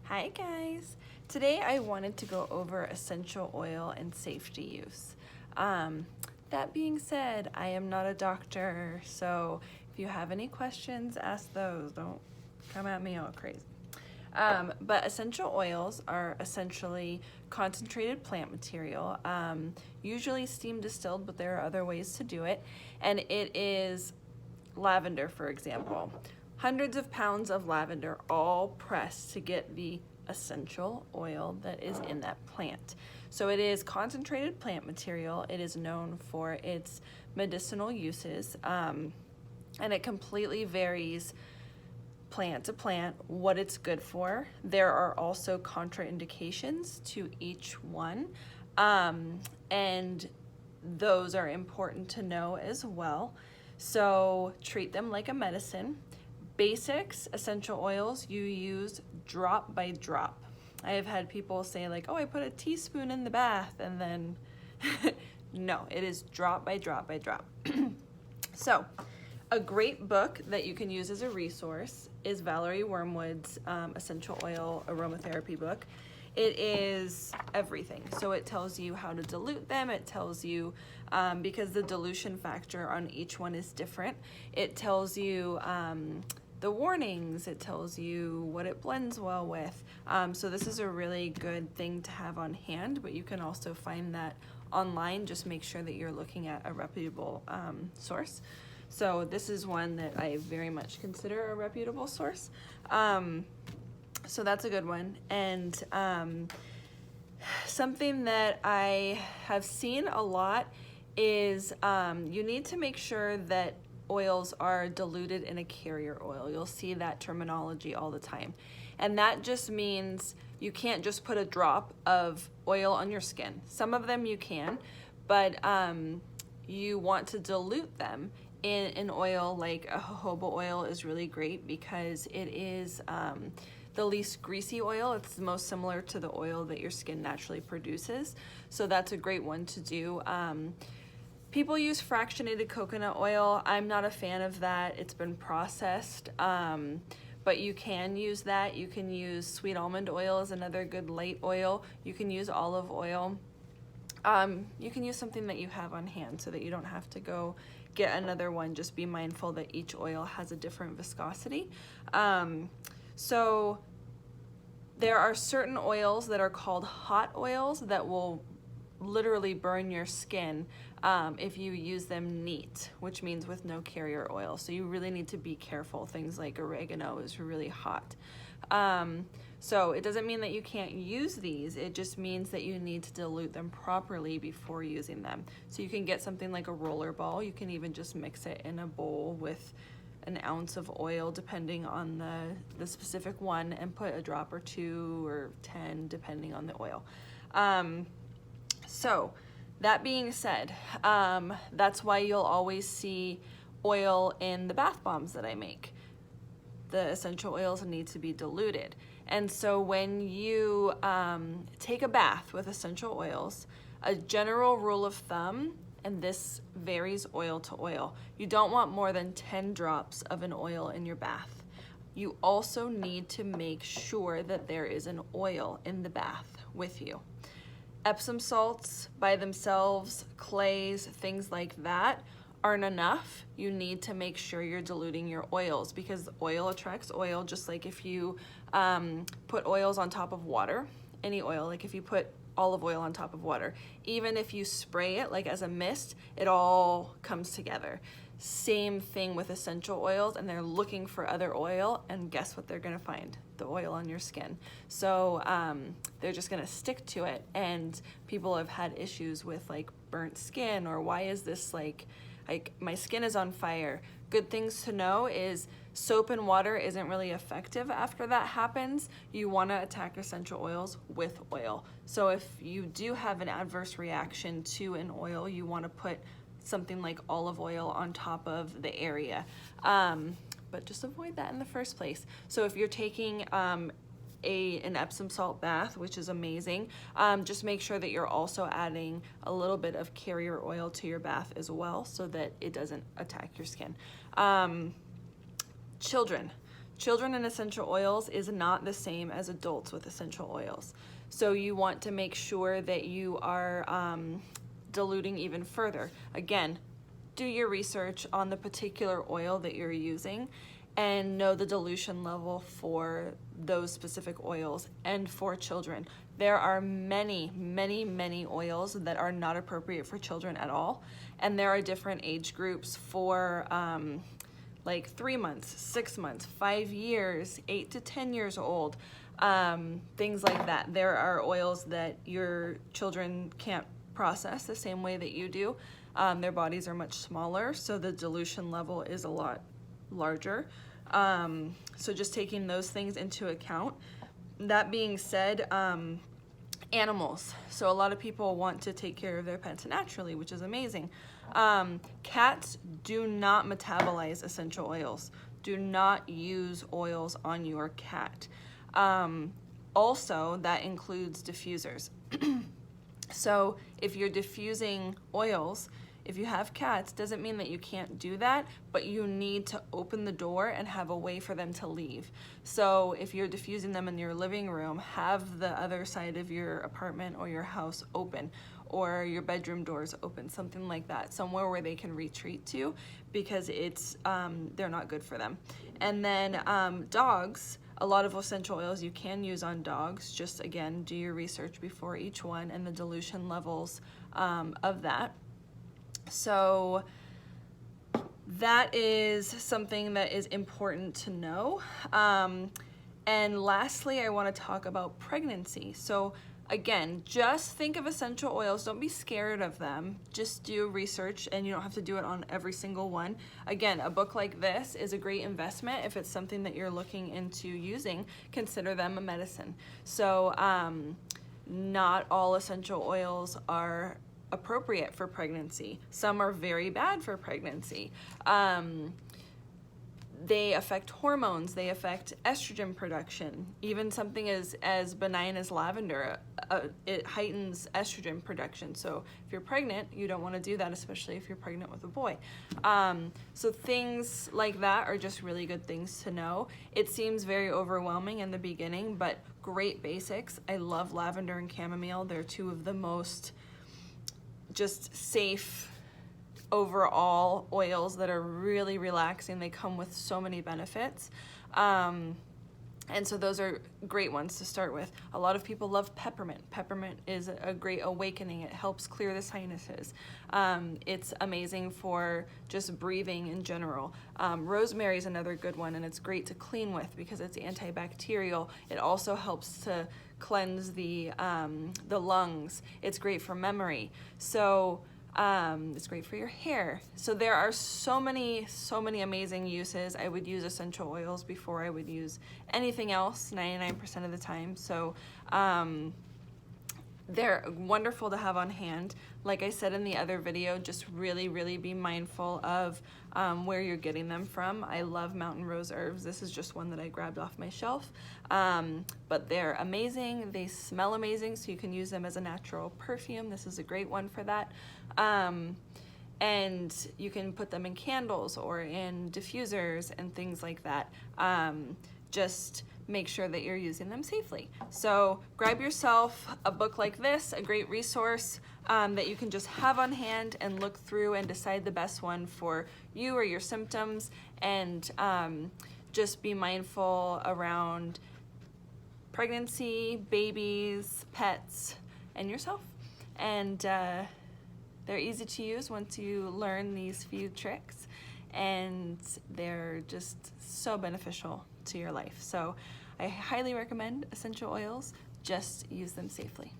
Hi guys! Today I wanted to go over essential oil and safety use. That being said, I am not a doctor, so if you have any questions, ask those. Don't come at me all crazy. But essential oils are essentially concentrated plant material, usually steam distilled, but there are other ways to do it. And it is lavender, for example. Hundreds of pounds of lavender all pressed to get the essential oil that is in that plant. So it is concentrated plant material. It is known for its medicinal uses, and it completely varies plant to plant what it's good for. There are also contraindications to each one, and those are important to know as well. So treat them like a medicine. Basics, essential oils, you use drop by drop. I have had people say like, oh, I put a teaspoon in the bath, and then no, it is drop by drop by drop. So a great book that you can use as a resource is Valerie Wormwood's Essential Oil Aromatherapy book. It is everything. So it tells you how to dilute them. It tells you, because the dilution factor on each one is different, it tells you the warnings, it tells you what it blends well with. So this is a really good thing to have on hand, but you can also find that online. Just make sure that you're looking at a reputable source. So this is one that I very much consider a reputable source. So that's a good one. And something that I have seen a lot is you need to make sure that oils are diluted in a carrier oil. You'll see that terminology all the time. And that just means you can't just put a drop of oil on your skin. Some of them you can, but you want to dilute them in an oil. Like a jojoba oil is really great because it is the least greasy oil. It's the most similar to the oil that your skin naturally produces. So that's a great one to do. People use fractionated coconut oil. I'm not a fan of that. It's been processed, but you can use that. You can use sweet almond oil as another good light oil. You can use olive oil. You can use something that you have on hand so that you don't have to go get another one. Just be mindful that each oil has a different viscosity. So there are certain oils that are called hot oils that will literally burn your skin if you use them neat, which means with no carrier oil. So you really need to be careful. Things like oregano is really hot. So it doesn't mean that you can't use these. It just means that you need to dilute them properly before using them. So you can get something like a roller ball. You can even just mix it in a bowl with an ounce of oil depending on the specific one, and put a drop or 2 or 10 depending on the oil. So that being said, that's why you'll always see oil in the bath bombs that I make. The essential oils need to be diluted. And so when you take a bath with essential oils, a general rule of thumb, and this varies oil to oil, you don't want more than 10 drops of an oil in your bath. You also need to make sure that there is an oil in the bath with you. Epsom salts by themselves, clays, things like that aren't enough. You need to make sure you're diluting your oils, because oil attracts oil, just like if you put oils on top of water, any oil, like if you put olive oil on top of water, even if you spray it like as a mist, it all comes together. Same thing with essential oils, and they're looking for other oil, and guess what they're gonna find? The oil on your skin. So they're just gonna stick to it, and people have had issues with like burnt skin, or why is this like my skin is on fire. Good things to know is soap and water isn't really effective after that happens. You wanna attack essential oils with oil. So if you do have an adverse reaction to an oil, you wanna put something like olive oil on top of the area. But just avoid that in the first place. So if you're taking an Epsom salt bath, which is amazing, just make sure that you're also adding a little bit of carrier oil to your bath as well, so that it doesn't attack your skin. Children. children and essential oils is not the same as adults with essential oils. So you want to make sure that you are diluting even further. Again, do your research on the particular oil that you're using and know the dilution level for those specific oils and for children. There are many, many, many oils that are not appropriate for children at all. And there are different age groups for like 3 months, 6 months, 5 years, 8 to 10 years old, things like that. There are oils that your children can't process the same way that you do. Their bodies are much smaller, so the dilution level is a lot larger. So just taking those things into account. That being said, animals. So a lot of people want to take care of their pets naturally, which is amazing. Cats do not metabolize essential oils. Do not use oils on your cat. Also, that includes diffusers. So if you're diffusing oils, if you have cats, doesn't mean that you can't do that, but you need to open the door and have a way for them to leave. So if you're diffusing them in your living room, have the other side of your apartment or your house open, or your bedroom doors open, something like that, somewhere where they can retreat to, because it's they're not good for them. And then dogs, a lot of essential oils you can use on dogs. Just again, do your research before each one and the dilution levels of that. So that is something that is important to know. And lastly, I want to talk about pregnancy. So again, just think of essential oils. Don't be scared of them. Just do research, and you don't have to do it on every single one. Again, a book like this is a great investment. If it's something that you're looking into using, consider them a medicine. So not all essential oils are appropriate for pregnancy. Some are very bad for pregnancy. They affect hormones, they affect estrogen production. Even something as benign as lavender, it heightens estrogen production. So if you're pregnant, you don't want to do that, especially if you're pregnant with a boy. So things like that are just really good things to know. It seems very overwhelming in the beginning, but great basics. I love lavender and chamomile. They're two of the most just safe overall oils that are really relaxing. They come with so many benefits. And so those are great ones to start with. A lot of people love peppermint. Peppermint is a great awakening. It helps clear the sinuses. It's amazing for just breathing in general. Rosemary is another good one, and it's great to clean with because it's antibacterial. It also helps to cleanse the lungs. It's great for memory. So it's great for your hair. So there are so many amazing uses. I would use essential oils before I would use anything else 99% of the time. So they're wonderful to have on hand. Like I said in the other video, just really be mindful of where you're getting them from. I love Mountain Rose Herbs. This is just one that I grabbed off my shelf. But they're amazing. They smell amazing, so you can use them as a natural perfume. This is a great one for that. And you can put them in candles or in diffusers and things like that. Just make sure that you're using them safely. So grab yourself a book like this, a great resource that you can just have on hand and look through and decide the best one for you or your symptoms, and just be mindful around pregnancy, babies, pets, and yourself. And they're easy to use once you learn these few tricks, and they're just so beneficial to your life. So I highly recommend essential oils. Just use them safely.